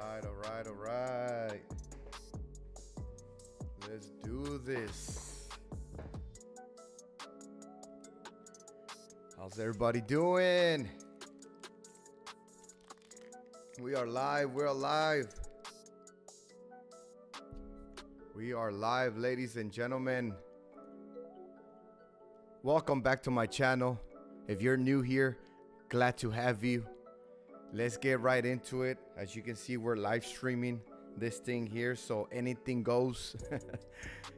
All right. Let's do this. How's everybody doing? We are live. We're alive. We are live, ladies and gentlemen. Welcome back to my channel. If you're new here, glad to have you. Let's get right into it. As you can see, we're live streaming this thing here, so anything goes.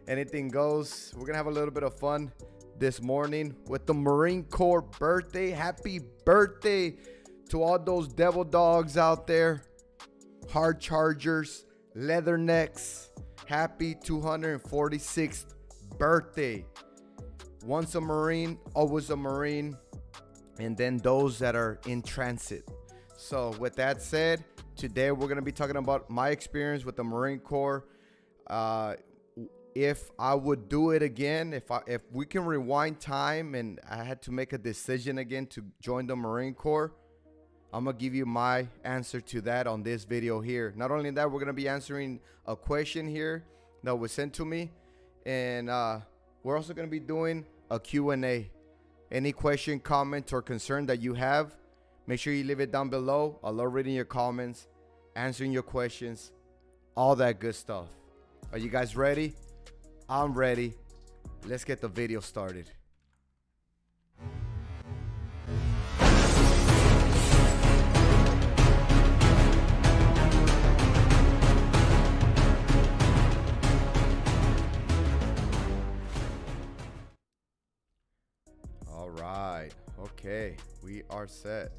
Anything goes. We're gonna have a little bit of fun this morning with the Marine Corps birthday. Happy birthday to all those devil dogs out there, hard chargers, leathernecks. Happy 246th birthday. Once a Marine, always a Marine. And then those that are in transit. So with that said, today we're going to be talking about my experience with the Marine Corps. If I would do it again, if we can rewind time and I had to make a decision again to join the Marine Corps, I'm going to give you my answer to that on this video here. Not only that, we're going to be answering a question here that was sent to me. And we're also going to be doing a Q&A. Any question, comment, or concern that you have, make sure you leave it down below. I love reading your comments, answering your questions, all that good stuff. Are you guys ready? I'm ready. Let's get the video started. All right. Okay. We are set.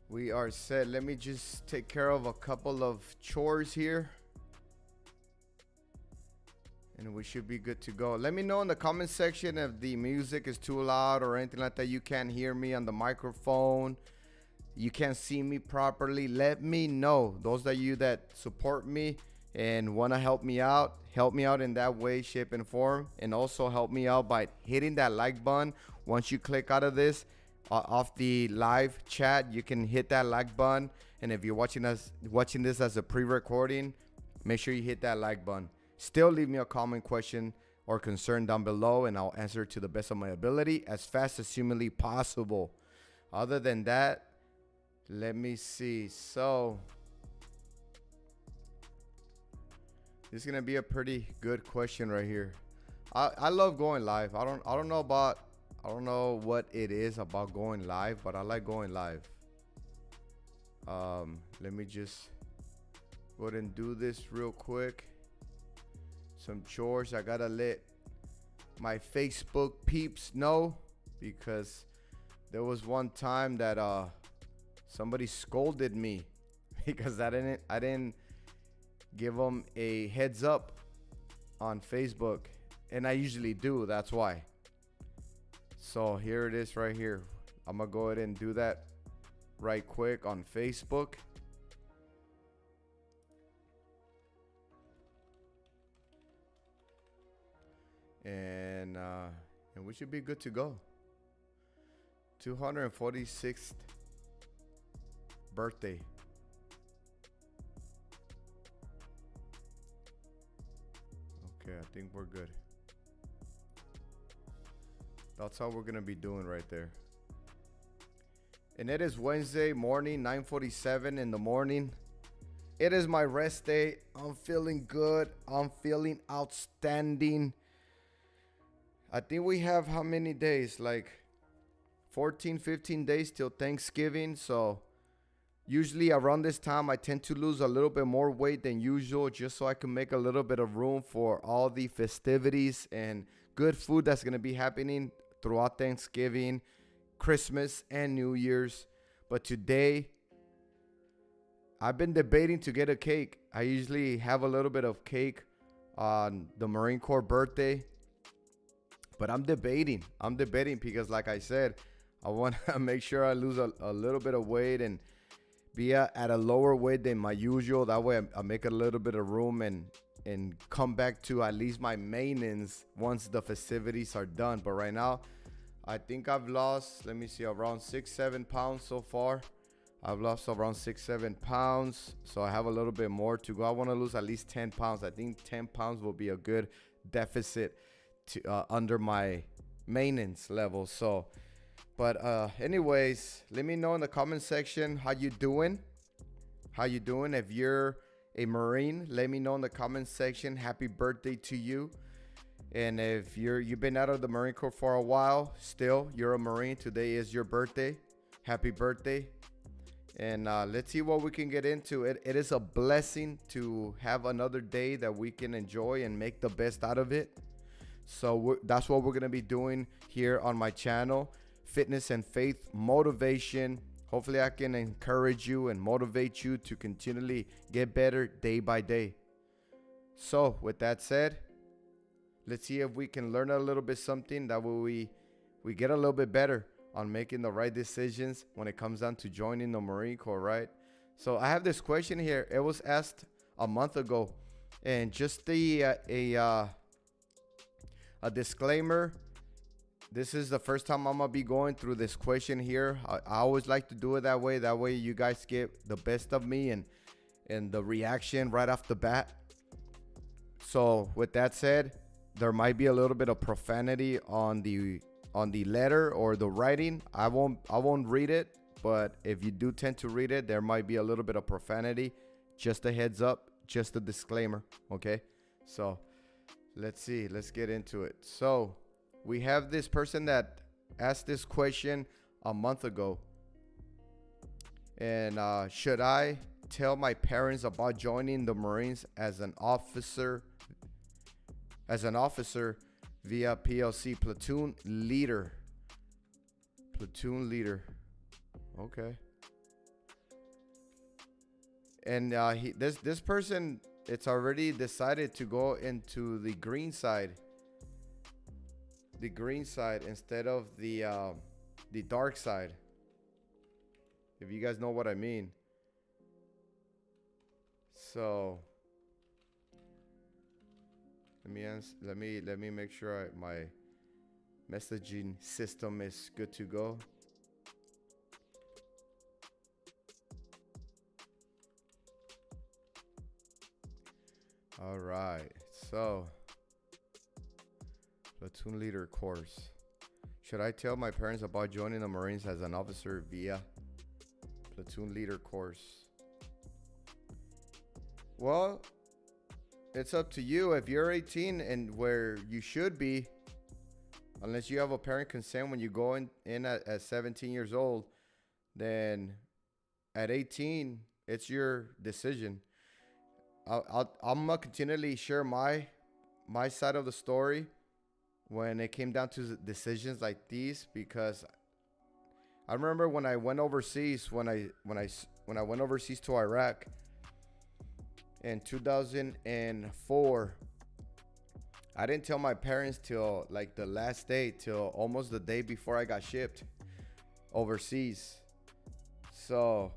We are set. Let me just take care of a couple of chores here. And we should be good to go. Let me know in the comment section if the music is too loud or anything like that. You can't hear me on the microphone. You can't see me properly. Let me know. Those of you that support me and want to help me out in that way, shape, and form. And also help me out by hitting that like button. Once you click out of this, off the live chat, you can hit that like button. And if you're watching this as a pre-recording, make sure you hit that like button. Still leave me a comment, question, or concern down below, and I'll answer it to the best of my ability as fast as humanly possible. Other than that, let me see. So this is gonna be a pretty good question right here. I love going live. I don't know what it is about going live, but I like going live. Let me just go ahead and do this real quick. Some chores. I gotta let my Facebook peeps know, because there was one time that somebody scolded me because I didn't give them a heads up on Facebook, and I usually do. That's why. So here it is right here. I'm gonna go ahead and do that right quick on Facebook. And we should be good to go. 246th birthday. Okay, I think we're good. That's all we're gonna be doing right there. And it is Wednesday morning, 9:47 in the morning. It is my rest day. I'm feeling good. I'm feeling outstanding. I think we have how many days? Like 14, 15 days till Thanksgiving. So usually around this time, I tend to lose a little bit more weight than usual, just so I can make a little bit of room for all the festivities and good food that's going to be happening throughout Thanksgiving, Christmas, and New Year's. But today, I've been debating to get a cake. I usually have a little bit of cake on the Marine Corps birthday. But I'm debating because, like I said, I want to make sure I lose a little bit of weight and be at a lower weight than my usual. That way I make a little bit of room and come back to at least my maintenance once the festivities are done. But right now, I think I've lost, let me see, around 6-7 pounds so far. I've lost around 6-7 pounds, so I have a little bit more to go. I want to lose at least 10 pounds. I think 10 pounds will be a good deficit to under my maintenance level. So, but anyways, let me know in the comment section how you doing. How you doing? If you're a Marine, let me know in the comment section. Happy birthday to you. And if you've been out of the Marine Corps for a while, still you're a Marine, today is your birthday. Happy birthday. And let's see what we can get into. It is a blessing to have another day that we can enjoy and make the best out of it. So that's what we're going to be doing here on my channel. Fitness and faith motivation. Hopefully I can encourage you and motivate you to continually get better day by day. So with that said, let's see if we can learn a little bit something that way we get a little bit better on making the right decisions when it comes down to joining the Marine Corps, right? So I have this question here. It was asked a month ago, and just a disclaimer. This is the first time I'm gonna be going through this question here. I always like to do it that way. That way you guys get the best of me and the reaction right off the bat. So with that said, there might be a little bit of profanity on the letter or the writing. I won't read it, but if you do tend to read it, there might be a little bit of profanity. Just a heads up, just a disclaimer, okay? So let's see, let's get into it. So we have this person that asked this question a month ago. And should I tell my parents about joining the Marines as an officer via PLC, platoon leader? Platoon leader. Okay. And this person, it's already decided to go into the green side. The green side instead of the dark side, if you guys know what I mean. So let me make sure my messaging system is good to go. All right, so platoon leader course. Should I tell my parents about joining the Marines as an officer via platoon leader course? Well, it's up to you. If you're 18 and where you should be, unless you have a parent consent when you go in at 17 years old, then at 18, it's your decision. I'm gonna continually share my side of the story when it came down to decisions like these, because I remember when I went overseas, when I went overseas to Iraq in 2004, I didn't tell my parents till like the last day, till almost the day before I got shipped overseas. So,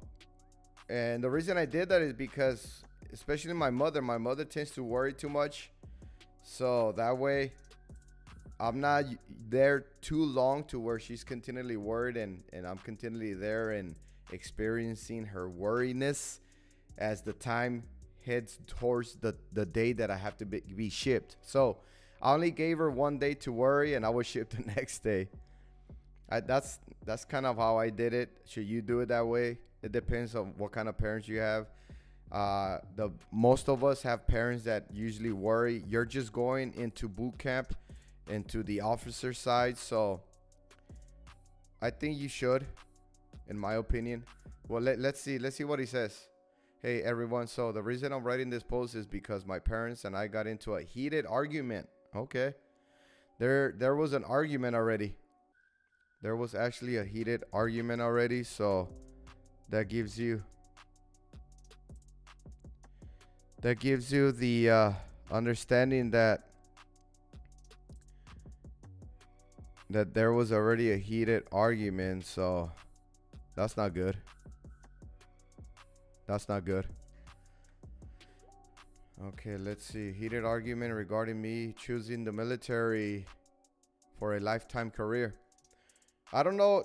and the reason I did that is because, especially my mother tends to worry too much. So that way I'm not there too long to where she's continually worried and I'm continually there and experiencing her worriness as the time heads towards the day that I have to be shipped. So I only gave her one day to worry and I was shipped the next day. That's kind of how I did it. Should you do it that way? It depends on what kind of parents you have. Most of us have parents that usually worry. You're just going into boot camp, into the officer side, so I think you should, in my opinion. Well, let's see what he says. Hey everyone, so the reason I'm writing this post is because my parents and I got into a heated argument. Okay, there was an argument already. There was actually a heated argument already, so that gives you the understanding that there was already a heated argument. So that's not good. That's not good. Okay, let's see. Heated argument regarding me choosing the military for a lifetime career. I don't know.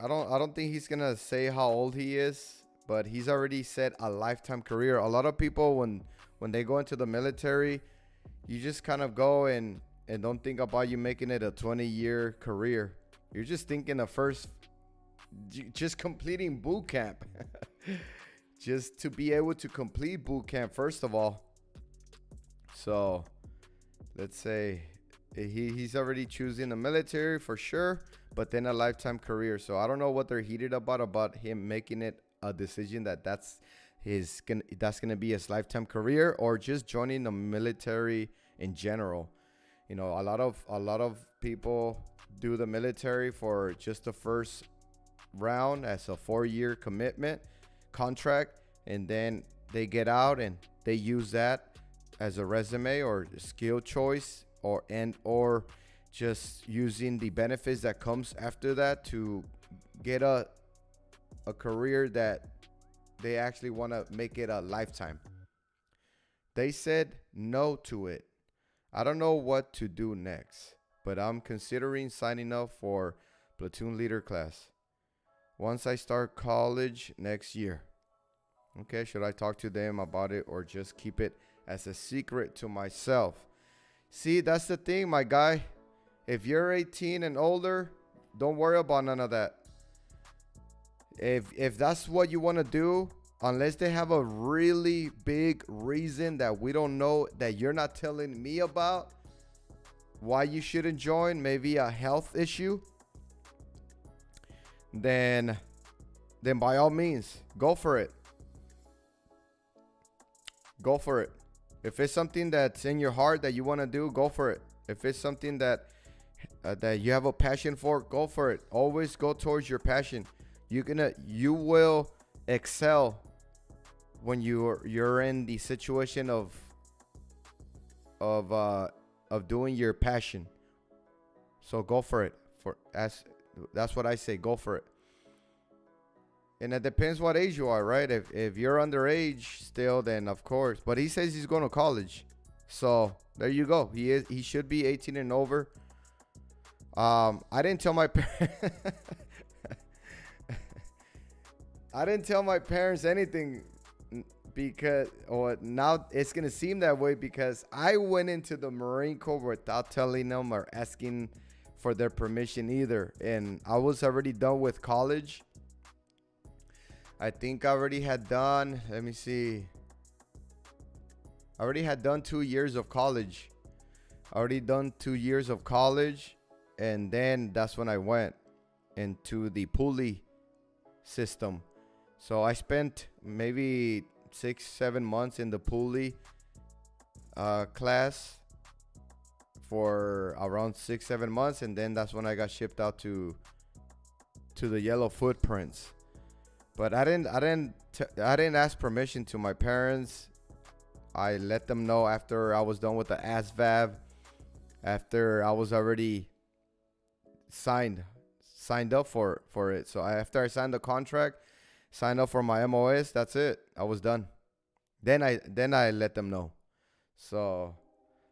I don't think he's gonna say how old he is, but he's already said a lifetime career. A lot of people when they go into the military, you just kind of go and don't think about you making it a 20-year career. You're just thinking of first just completing boot camp. Just to be able to complete boot camp first of all. So let's say he's already choosing the military for sure, but then a lifetime career. So I don't know what they're heated about him making it a decision that's gonna be his lifetime career, or just joining the military in general. You know, a lot of people do the military for just the first round as a 4-year commitment contract, and then they get out and they use that as a resume or skill choice, or just using the benefits that comes after that to get a career that they actually want to make it a lifetime. They said no to it. I don't know what to do next, but I'm considering signing up for platoon leader class once I start college next year. Okay, should I talk to them about it or just keep it as a secret to myself? See, that's the thing, my guy. If you're 18 and older, don't worry about none of that. If that's what you want to do, unless they have a really big reason that we don't know, that you're not telling me about, why you shouldn't join, maybe a health issue, then by all means, go for it. Go for it. If it's something that's in your heart that you want to do, go for it. If it's something that you have a passion for, go for it. Always go towards your passion. You will excel when you're in the situation of doing your passion. So go for it. That's what I say. Go for it. And it depends what age you are, right? If you're underage still, then of course. But he says he's going to college. So there you go. He should be 18 and over. I didn't tell my I didn't tell my parents anything, because, or now it's going to seem that way, because I went into the Marine Corps without telling them or asking for their permission either. And I was already done with college. I think I already had done, let me see. I already had done 2 years of college. And then that's when I went into the pulley system. So I spent maybe 6-7 months in the pulley class for around 6-7 months. And then that's when I got shipped out to the yellow footprints. But I didn't ask permission to my parents. I let them know after I was done with the ASVAB, after I was already signed up for it. So after I signed the contract, signed up for my MOS, that's it. I was done. Then I let them know. So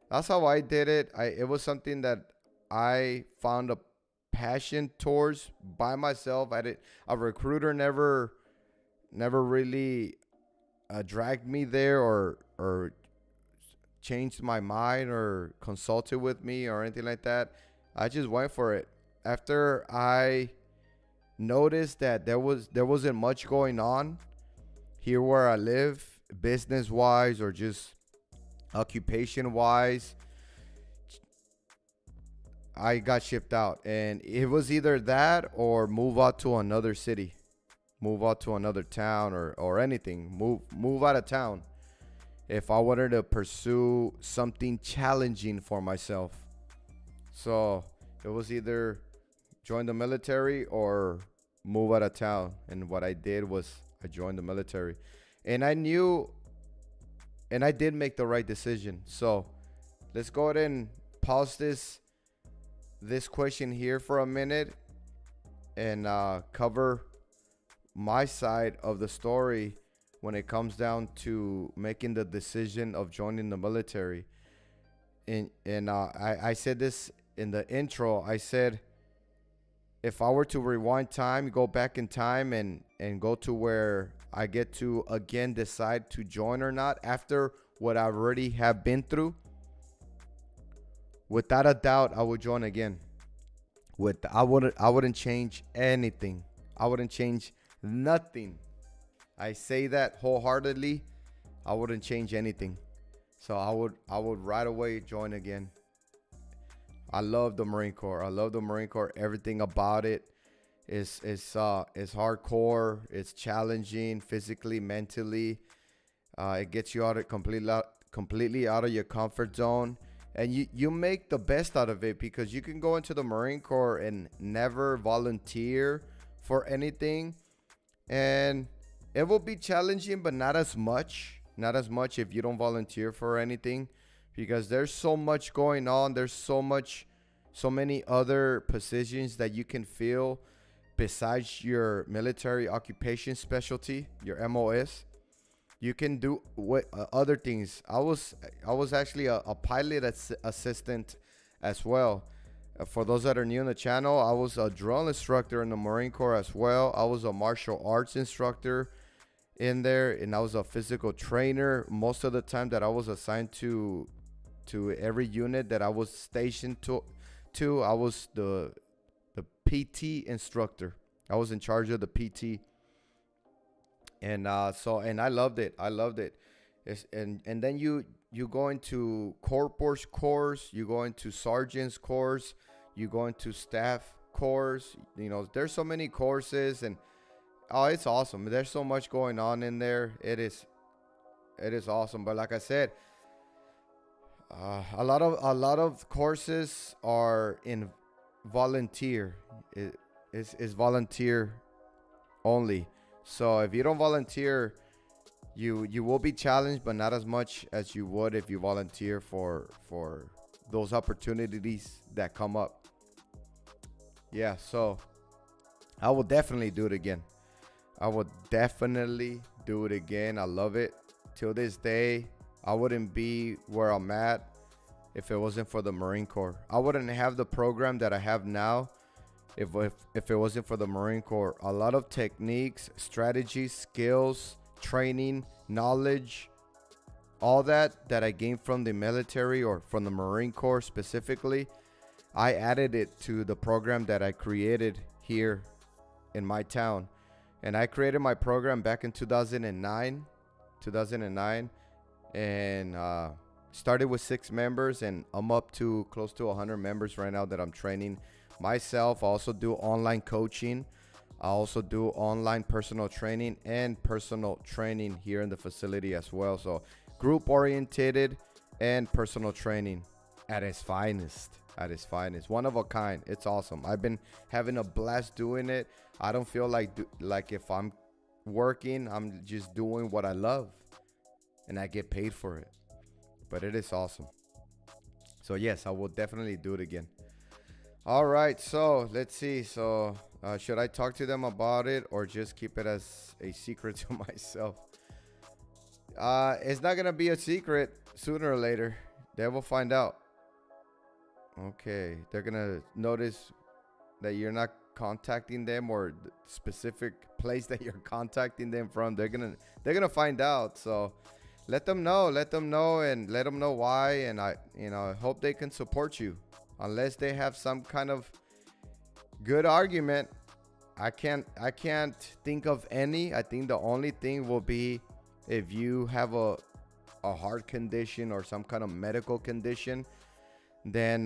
that's how I did it. It was something that I found a passion towards by myself. A recruiter never really dragged me there or changed my mind or consulted with me or anything like that. I just went for it. After I noticed that there wasn't much going on here where I live, business wise or just occupation wise, I got shipped out. And it was either that or move out to another city, move out to another town, or anything. Move out of town if I wanted to pursue something challenging for myself. So it was either join the military or move out of town. And what I did was I joined the military. And I knew, and I did make the right decision. So let's go ahead and pause this question here for a minute and cover my side of the story when it comes down to making the decision of joining the military. And I said this in the intro. I said if I were to rewind time, go back in time and go to where I get to again decide to join or not after what I already have been through, without a doubt, I would join again. I wouldn't change anything. I wouldn't change nothing. I say that wholeheartedly. I wouldn't change anything. So I would right away join again. I love the Marine Corps. I love the Marine Corps. Everything about it is hardcore. It's challenging physically, mentally. It gets you completely out of your comfort zone, and you make the best out of it because you can go into the Marine Corps and never volunteer for anything, and it will be challenging, but not as much. Not as much if you don't volunteer for anything, because there's so much going on. There's so many other positions that you can fill besides your military occupation specialty, your MOS. You can do other things. I was actually a pilot assistant as well. For those that are new on the channel, I was a drill instructor in the Marine Corps as well. I was a martial arts instructor in there, and I was a physical trainer most of the time that I was assigned to every unit that I was stationed to. I was the PT instructor. I was in charge of the PT, and and I loved it. And then you go into corporal's course, you go into sergeant's course, you go into staff course. There's so many courses, and oh, it's awesome. There's so much going on in there. It is awesome. But like I said, a lot of courses are in volunteer. It's volunteer only. So if you don't volunteer, you will be challenged, but not as much as you would if you volunteer for those opportunities that come up. Yeah, so I will definitely do it again. I would definitely do it again. I love it. Till this day, I wouldn't be where I'm at if it wasn't for the Marine Corps. I wouldn't have the program that I have now if it wasn't for the Marine Corps. A lot of techniques, strategies, skills, training, knowledge, all that I gained from the military or from the Marine Corps specifically, I added it to the program that I created here in my town. And I created my program back in 2009, and started with 6 members, and I'm up to close to 100 members right now that I'm training myself. I also do online coaching. I also do online personal training and personal training here in the facility as well. So group oriented and personal training at its finest. One of a kind. It's awesome. I've been having a blast doing it. I don't feel like if I'm working, I'm just doing what I love, and I get paid for it. But it is awesome. So yes, I will definitely do it again. All right, so let's see. So should I talk to them about it or just keep it as a secret to myself? It's not gonna be a secret. Sooner or later, they will find out. Okay, they're gonna notice that you're not contacting them, or the specific place that you're contacting them from. They're gonna find out. So let them know, and let them know why. And I hope they can support you, unless they have some kind of good argument. I can't think of any. I think the only thing will be if you have a heart condition or some kind of medical condition, then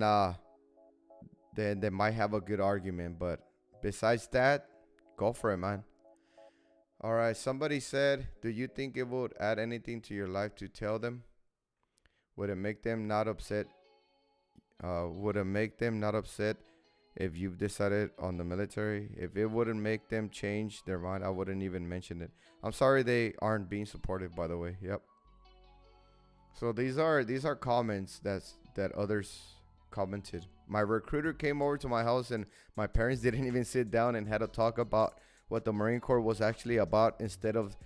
they might have a good argument. But besides that, go for it, man. All right, somebody said, do you think it would add anything to your life to tell them? Would it make them not upset? Would it make them not upset if you've decided on the military? If it wouldn't make them change their mind, I wouldn't even mention it. I'm sorry they aren't being supportive, by the way. Yep. So these are comments that others commented. My recruiter came over to my house, and my parents didn't even sit down and had a talk about what the Marine Corps was actually about. Instead of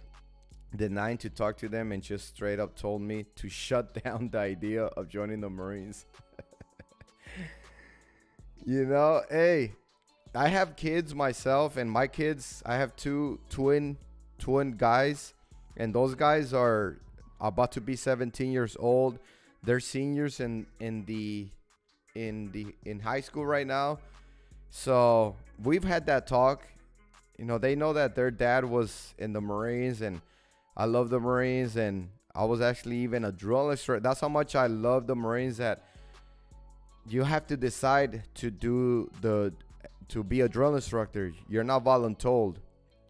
denying to talk to them, and just straight up told me to shut down the idea of joining the Marines. Hey, I have kids myself, and my kids, I have two twin guys, and those guys are about to be 17 years old. They're seniors in high school right now. So we've had that talk. They know that their dad was in the Marines, and I love the Marines, and I was actually even a drill instructor. That's how much I love the Marines, that you have to decide to be a drill instructor. You're not voluntold.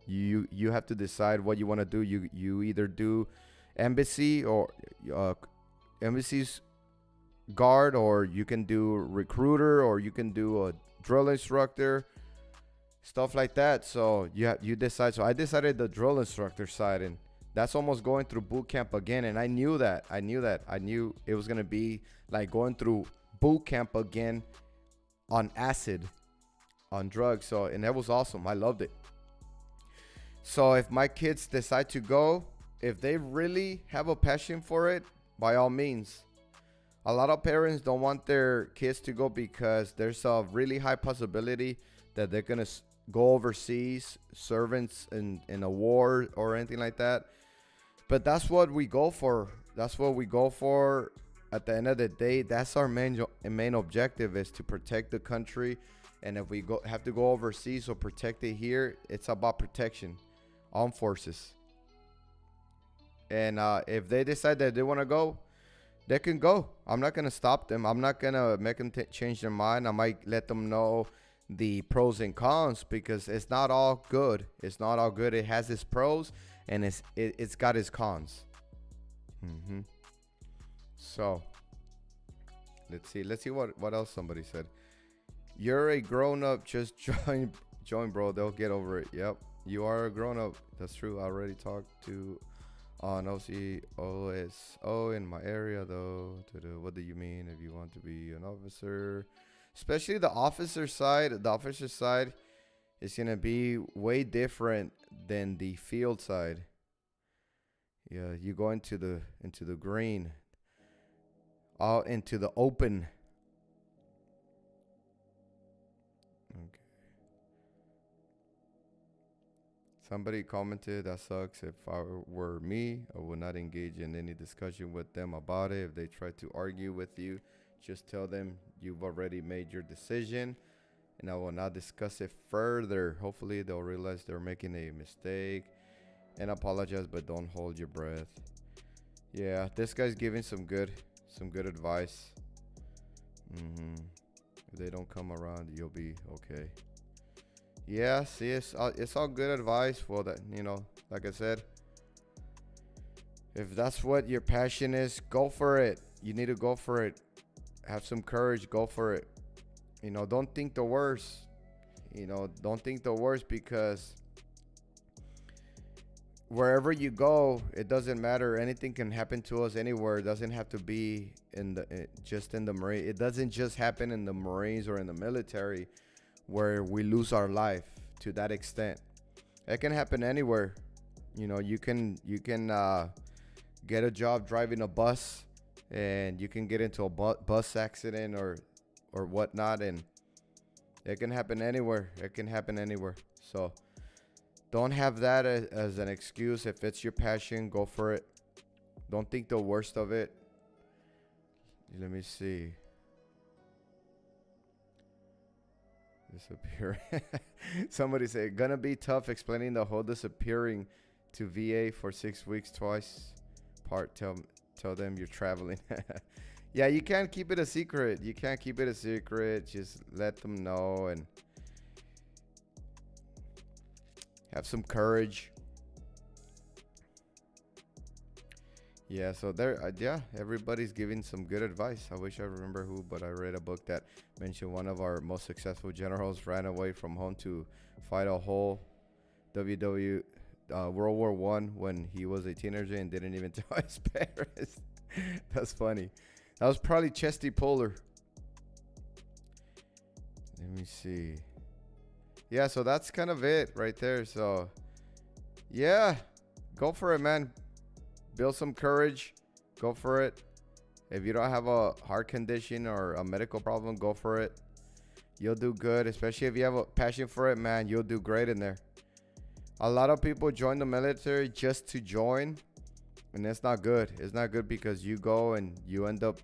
You have to decide what you want to do. You either do embassy or embassy's guard, or you can do recruiter, or you can do a drill instructor, stuff like that. So you decide. So I decided the drill instructor side, and that's almost going through boot camp again. And I knew it was gonna be like going through boot camp again on acid, on drugs. So, and that was awesome. I loved it. So if my kids decide to go, if they really have a passion for it, by all means. A lot of parents don't want their kids to go because there's a really high possibility that they're going to go overseas, servants in a war or anything like that. But that's what we go for. That's what we go for. At the end of the day, that's our main objective, is to protect the country. And if we have to go overseas or protect it here, it's about protection, armed forces. And if they decide that they want to go, they can go. I'm not going to stop them. I'm not going to make them change their mind. I might let them know the pros and cons, because it's not all good. It's not all good. It has its pros, and it's got its cons. So let's see what else somebody said. You're a grown up. Just join, bro. They'll get over it. Yep, you are a grown up. That's true. I already talked to on OCOSO in my area, though. What do you mean if you want to be an officer? Especially the officer side. The officer side is gonna be way different than the field side. Yeah, you go into the green, out into the open. Okay. Somebody commented, that sucks. If I were me, I would not engage in any discussion with them about it. If they try to argue with you, just tell them you've already made your decision, and I will not discuss it further. Hopefully they'll realize they're making a mistake and apologize, but don't hold your breath. Yeah, this guy's giving some good advice. If they don't come around, you'll be okay. Yeah, see, it's all good advice. Well, that, like I said, if that's what your passion is, go for it. You need to go for it. Have some courage. Go for it. Don't think the worst. Don't think the worst, because wherever you go, it doesn't matter. Anything can happen to us anywhere. It doesn't have to be just in the Marine. It doesn't just happen in the Marines or in the military, where we lose our life to that extent. It can happen anywhere. You can get a job driving a bus, and you can get into a bus accident or whatnot, and it can happen anywhere. So don't have that as an excuse. If it's your passion, go for it. Don't think the worst of it. Let me see. Disappear. Somebody said, gonna be tough explaining the whole disappearing to VA for 6 weeks twice. Tell them you're traveling. Yeah, you can't keep it a secret. Just let them know and have some courage. Yeah, so everybody's giving some good advice. I wish I remember who, but I read a book that mentioned one of our most successful generals ran away from home to fight a whole World War One when he was a teenager and didn't even tell his parents. That's funny. That was probably Chesty Puller. Let me see. Yeah, so that's kind of it right there. So, yeah, go for it, man. Build some courage. Go for it. If you don't have a heart condition or a medical problem, go for it. You'll do good, especially if you have a passion for it, man. You'll do great in there. A lot of people join the military just to join, and that's not good. It's not good because you go and you end up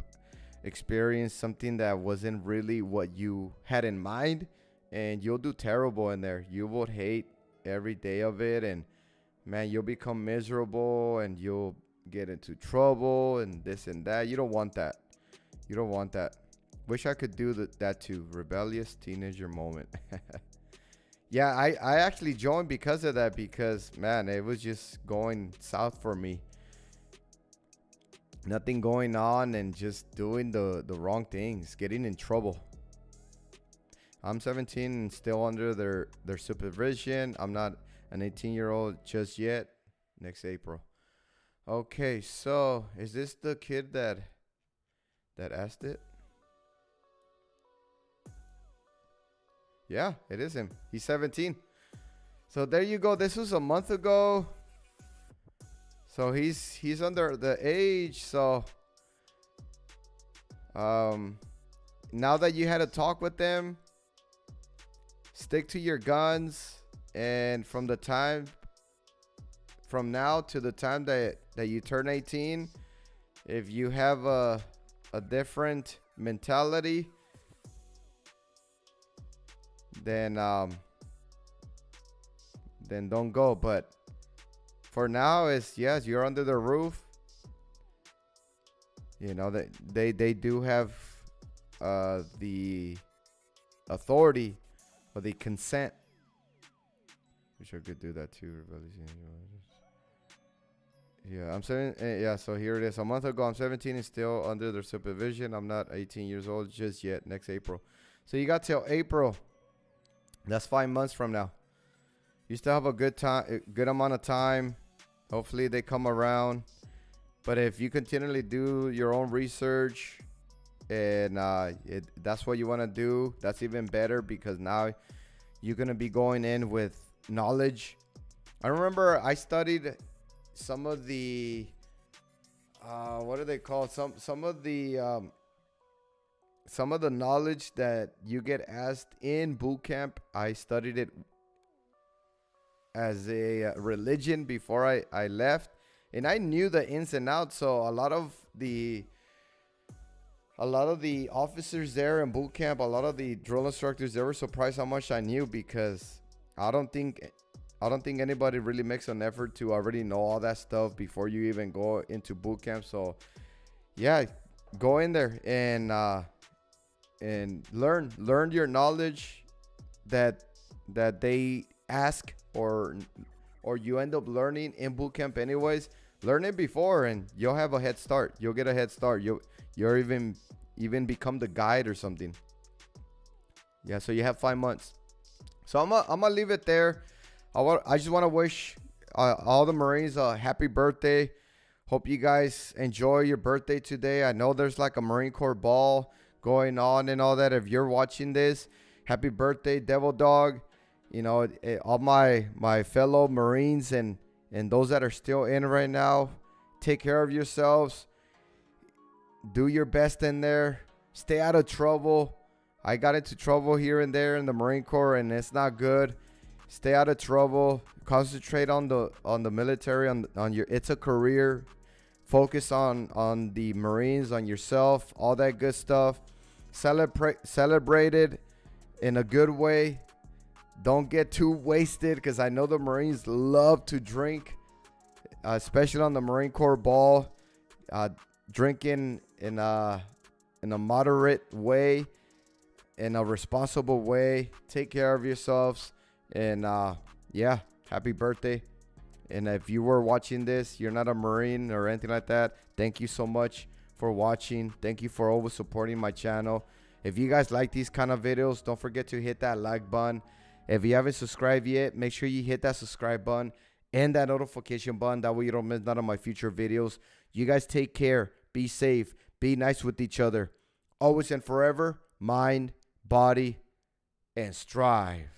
experiencing something that wasn't really what you had in mind, and you'll do terrible in there. You will hate every day of it, and man, you'll become miserable and you'll get into trouble and this and that. You don't want that. You don't want that. Wish I could do that too. Rebellious teenager moment. Yeah, I actually joined because of that, because man, it was just going south for me. Nothing going on and just doing the wrong things, getting in trouble. I'm 17 and still under their supervision. I'm not an 18-year-old just yet. Next April. Okay, so is this the kid that asked it? Yeah, it is him. He's 17. So there you go. This was a month ago. So he's under the age. So now that you had a talk with them, stick to your guns, and from now to the time that you turn 18, if you have a different mentality, then don't go. But for now, is yes, you're under the roof. You know that they do have the authority or the consent. Wish I could do that too. Yeah, I'm saying, yeah, so here it is. A month ago, I'm 17 and still under their supervision. I'm not 18 years old just yet. Next April. So you got till April. That's 5 months from now. You still have a good amount of time. Hopefully they come around. But if you continually do your own research and that's what you want to do, that's even better, because now you're going to be going in with knowledge. I remember I studied some of the what are they called? Some of the knowledge that you get asked in boot camp. I studied it as a religion before I left, and I knew the ins and outs. So a lot of the officers there in boot camp, a lot of the drill instructors, they were surprised how much I knew, because I don't think anybody really makes an effort to already know all that stuff before you even go into boot camp. So yeah, go in there and learn your knowledge that they ask, or you end up learning in boot camp anyways. Learn it before and you'll have a head start. You'll get a head start. You're even become the guide or something. Yeah, so you have 5 months. So I'm gonna leave it there. I just want to wish all the Marines a happy birthday. Hope you guys enjoy your birthday today. I know there's like a Marine Corps ball going on and all that. If you're watching this, happy birthday, Devil Dog. You know, all my fellow Marines and those that are still in right now, take care of yourselves. Do your best in there. Stay out of trouble. I got into trouble here and there in the Marine Corps, and it's not good. Stay out of trouble. Concentrate on the military, on your. It's a career. Focus on the Marines, on yourself, all that good stuff. Celebrate it in a good way. Don't get too wasted, because I know the Marines love to drink, especially on the Marine Corps ball. Drinking in a moderate way, in a responsible way. Take care of yourselves. And yeah, happy birthday. And if you were watching this, you're not a Marine or anything like that, thank you so much for watching. Thank you for always supporting my channel. If you guys like these kind of videos, don't forget to hit that like button. If you haven't subscribed yet, make sure you hit that subscribe button and that notification button. That way you don't miss none of my future videos. You guys take care. Be safe. Be nice with each other. Always and forever, mind, body, and strive.